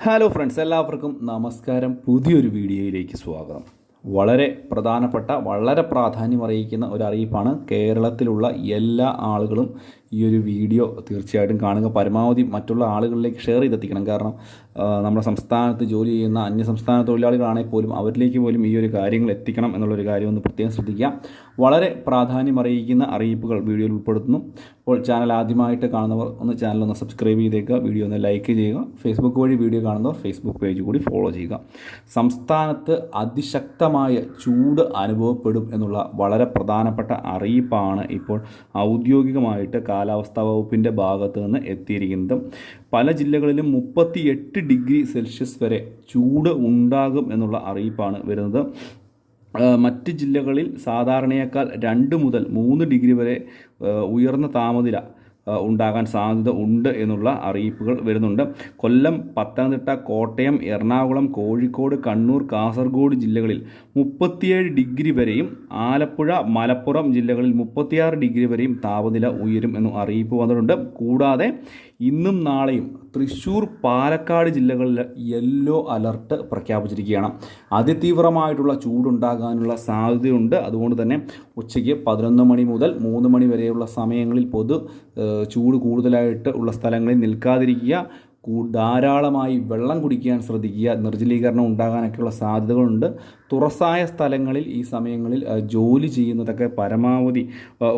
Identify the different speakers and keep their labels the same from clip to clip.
Speaker 1: Hello friends, എല്ലാവർക്കും നമസ്കാരം. പുതിയൊരു വീഡിയോയിലേക്ക് സ്വാഗതം. വളരെ പ്രധാനപ്പെട്ട, വളരെ പ്രാധാന്യമറിയിക്കുന്ന ഒരു അറിയിപ്പാണ്. കേരളത്തിലുള്ള എല്ലാ ആളുകളും ഈ ഒരു വീഡിയോ തീർച്ചയായിട്ടും കാണുക. പരമാവധി മറ്റുള്ള ആളുകളിലേക്ക് ഷെയർ ചെയ്തെത്തിക്കണം. കാരണം നമ്മുടെ സംസ്ഥാനത്ത് ജോലി ചെയ്യുന്ന അന്യസംസ്ഥാന തൊഴിലാളികളാണെങ്കിൽ പോലും അവരിലേക്ക് പോലും ഈ ഒരു കാര്യങ്ങൾ എത്തിക്കണം എന്നുള്ളൊരു കാര്യം ഒന്ന് പ്രത്യേകം ശ്രദ്ധിക്കുക. വളരെ പ്രാധാന്യമറിയിക്കുന്ന അറിയിപ്പുകൾ വീഡിയോയിൽ ഉൾപ്പെടുത്തുന്നു. അപ്പോൾ ചാനൽ ആദ്യമായിട്ട് കാണുന്നവർ ചാനൽ സബ്സ്ക്രൈബ് ചെയ്തേക്കുക, വീഡിയോ ഒന്ന് ലൈക്ക് ചെയ്യുക. ഫേസ്ബുക്ക് വഴി വീഡിയോ കാണുന്നവർ ഫേസ്ബുക്ക് പേജ് കൂടി ഫോളോ ചെയ്യുക. സംസ്ഥാനത്ത് അതിശക്തമായ ചൂട് അനുഭവപ്പെടും എന്നുള്ള വളരെ പ്രധാനപ്പെട്ട അറിയിപ്പാണ് ഇപ്പോൾ ഔദ്യോഗികമായിട്ട് കാലാവസ്ഥാ വകുപ്പിൻ്റെ ഭാഗത്ത് നിന്ന് എത്തിയിരിക്കുന്നത്. പല ജില്ലകളിലും 38 ഡിഗ്രി സെൽഷ്യസ് വരെ ചൂട് ഉണ്ടാകും എന്നുള്ള അറിയിപ്പാണ് വരുന്നത്. മറ്റ് ജില്ലകളിൽ സാധാരണയേക്കാൾ 2 മുതൽ 3 ഡിഗ്രി വരെ ഉയർന്ന താപനില ഉണ്ടാകാൻ സാധ്യത ഉണ്ട് എന്നുള്ള അറിയിപ്പുകൾ വരുന്നുണ്ട്. കൊല്ലം, പത്തനംതിട്ട, കോട്ടയം, എറണാകുളം, കോഴിക്കോട്, കണ്ണൂർ, കാസർഗോഡ് ജില്ലകളിൽ 37 ഡിഗ്രി വരെയും ആലപ്പുഴ, മലപ്പുറം ജില്ലകളിൽ 36 ഡിഗ്രി വരെയും താപനില ഉയരും എന്നും അറിയിപ്പ് വന്നിട്ടുണ്ട്. കൂടാതെ ഇന്നും നാളെയും തൃശ്ശൂർ, പാലക്കാട് ജില്ലകളിൽ യെല്ലോ അലർട്ട് പ്രഖ്യാപിച്ചിരിക്കുകയാണ്. അതിതീവ്രമായിട്ടുള്ള ചൂടുണ്ടാകാനുള്ള സാധ്യതയുണ്ട്. അതുകൊണ്ട് തന്നെ ഉച്ചയ്ക്ക് 11 മണി മുതൽ 3 മണി വരെയുള്ള സമയങ്ങളിൽ ചൂട് കൂടുതലായിട്ട് ഉള്ള സ്ഥലങ്ങളിൽ നിൽക്കാതിരിക്കുക. ധാരാളമായി വെള്ളം കുടിക്കാൻ ശ്രദ്ധിക്കുക. നിർജ്ജലീകരണം ഉണ്ടാകാനൊക്കെയുള്ള സാധ്യതകളുണ്ട്. തുറസായ സ്ഥലങ്ങളിൽ ഈ സമയങ്ങളിൽ ജോലി ചെയ്യുന്നതൊക്കെ പരമാവധി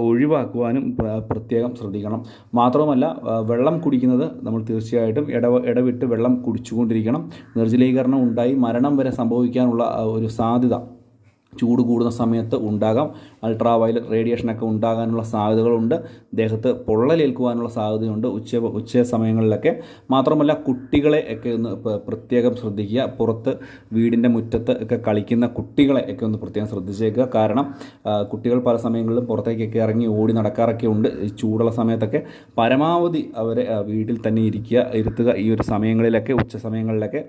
Speaker 1: ഒഴിവാക്കുവാനും പ്രത്യേകം ശ്രദ്ധിക്കണം. മാത്രമല്ല, വെള്ളം കുടിക്കുന്നത് നമ്മൾ തീർച്ചയായിട്ടും ഇടവിട്ട് വെള്ളം കുടിച്ചുകൊണ്ടിരിക്കണം. നിർജ്ജലീകരണം ഉണ്ടായി മരണം വരെ സംഭവിക്കാനുള്ള ഒരു സാധ്യത ചൂട് കൂടുന്ന സമയത്ത് ഉണ്ടാകാം. അൾട്രാ വയലറ്റ് റേഡിയേഷനൊക്കെ ഉണ്ടാകാനുള്ള സാധ്യതകളുണ്ട്. ദേഹത്ത് പൊള്ളലേൽക്കുവാനുള്ള സാധ്യതയുണ്ട് ഉച്ച സമയങ്ങളിലൊക്കെ. മാത്രമല്ല, കുട്ടികളെ ഒക്കെ ഒന്ന് പ്രത്യേകം ശ്രദ്ധിക്കുക. പുറത്ത് വീടിൻ്റെ മുറ്റത്ത് ഒക്കെ കളിക്കുന്ന കുട്ടികളെ ഒക്കെ ഒന്ന് പ്രത്യേകം ശ്രദ്ധിച്ചേക്കുക. കാരണം കുട്ടികൾ പല സമയങ്ങളിലും പുറത്തേക്കൊക്കെ ഇറങ്ങി ഓടി നടക്കാറൊക്കെ ഉണ്ട്. ചൂടുള്ള സമയത്തൊക്കെ പരമാവധി അവരെ വീട്ടിൽ തന്നെ ഇരുത്തുക ഈ ഒരു സമയങ്ങളിലൊക്കെ, ഉച്ച സമയങ്ങളിലൊക്കെ.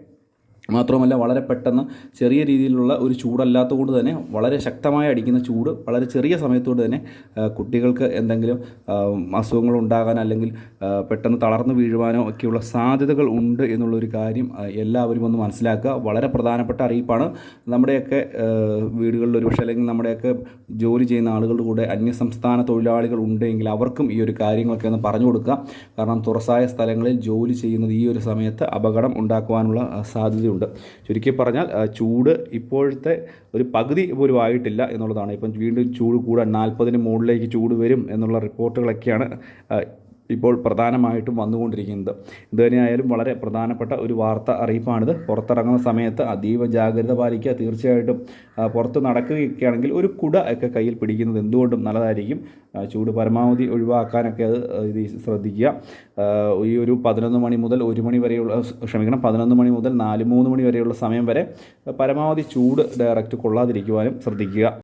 Speaker 1: മാത്രമല്ല, വളരെ പെട്ടെന്ന് ചെറിയ രീതിയിലുള്ള ഒരു ചൂടല്ലാത്തതുകൊണ്ട് തന്നെ വളരെ ശക്തമായി അടിക്കുന്ന ചൂട് വളരെ ചെറിയ സമയത്തോട് തന്നെ കുട്ടികൾക്ക് എന്തെങ്കിലും അസുഖങ്ങൾ ഉണ്ടാകാൻ അല്ലെങ്കിൽ പെട്ടെന്ന് തളർന്നു വീഴുവാനോ ഒക്കെയുള്ള സാധ്യതകൾ ഉണ്ട് എന്നുള്ളൊരു കാര്യം എല്ലാവരും ഒന്ന് മനസ്സിലാക്കുക. വളരെ പ്രധാനപ്പെട്ട അറിയിപ്പാണ്. നമ്മുടെയൊക്കെ വീടുകളിൽ ഒരുപക്ഷെ അല്ലെങ്കിൽ നമ്മുടെയൊക്കെ ജോലി ചെയ്യുന്ന ആളുകളുടെ കൂടെ അന്യസംസ്ഥാന തൊഴിലാളികൾ ഉണ്ടെങ്കിൽ അവർക്കും ഈ ഒരു കാര്യങ്ങളൊക്കെ ഒന്ന് പറഞ്ഞു കൊടുക്കുക. കാരണം തുറസായ സ്ഥലങ്ങളിൽ ജോലി ചെയ്യുന്നത് ഈ ഒരു സമയത്ത് അപകടം ഉണ്ടാക്കുവാനുള്ള സാധ്യതയുണ്ട്. ചുരുക്കി പറഞ്ഞാൽ ചൂട് ഇപ്പോഴത്തെ ഒരു പകുതി പോലും ആയിട്ടില്ല എന്നുള്ളതാണ്. ഇപ്പം വീണ്ടും ചൂട് കൂടാൻ 40 മുകളിലേക്ക് ചൂട് വരും എന്നുള്ള റിപ്പോർട്ടുകളൊക്കെയാണ് ഇപ്പോൾ പ്രധാനമായിട്ടും വന്നുകൊണ്ടിരിക്കുന്നത്. ഇതുതന്നെയായാലും വളരെ പ്രധാനപ്പെട്ട ഒരു വാർത്ത അറിയിപ്പാണിത്. പുറത്തിറങ്ങുന്ന സമയത്ത് അതീവ ജാഗ്രത പാലിക്കുക. തീർച്ചയായിട്ടും പുറത്ത് നടക്കുകയൊക്കെയാണെങ്കിൽ ഒരു കുട ഒക്കെ കയ്യിൽ പിടിക്കുന്നത് എന്തുകൊണ്ടും നല്ലതായിരിക്കും. ചൂട് പരമാവധി ഒഴിവാക്കാനൊക്കെ ഇത് ശ്രദ്ധിക്കുക. ഈ ഒരു 11 മണി മുതൽ 1 മണി വരെയുള്ള 11 മണി മുതൽ 3 മണി വരെയുള്ള സമയം വരെ പരമാവധി ചൂട് ഡയറക്റ്റ് കൊള്ളാതിരിക്കുവാനും ശ്രദ്ധിക്കുക.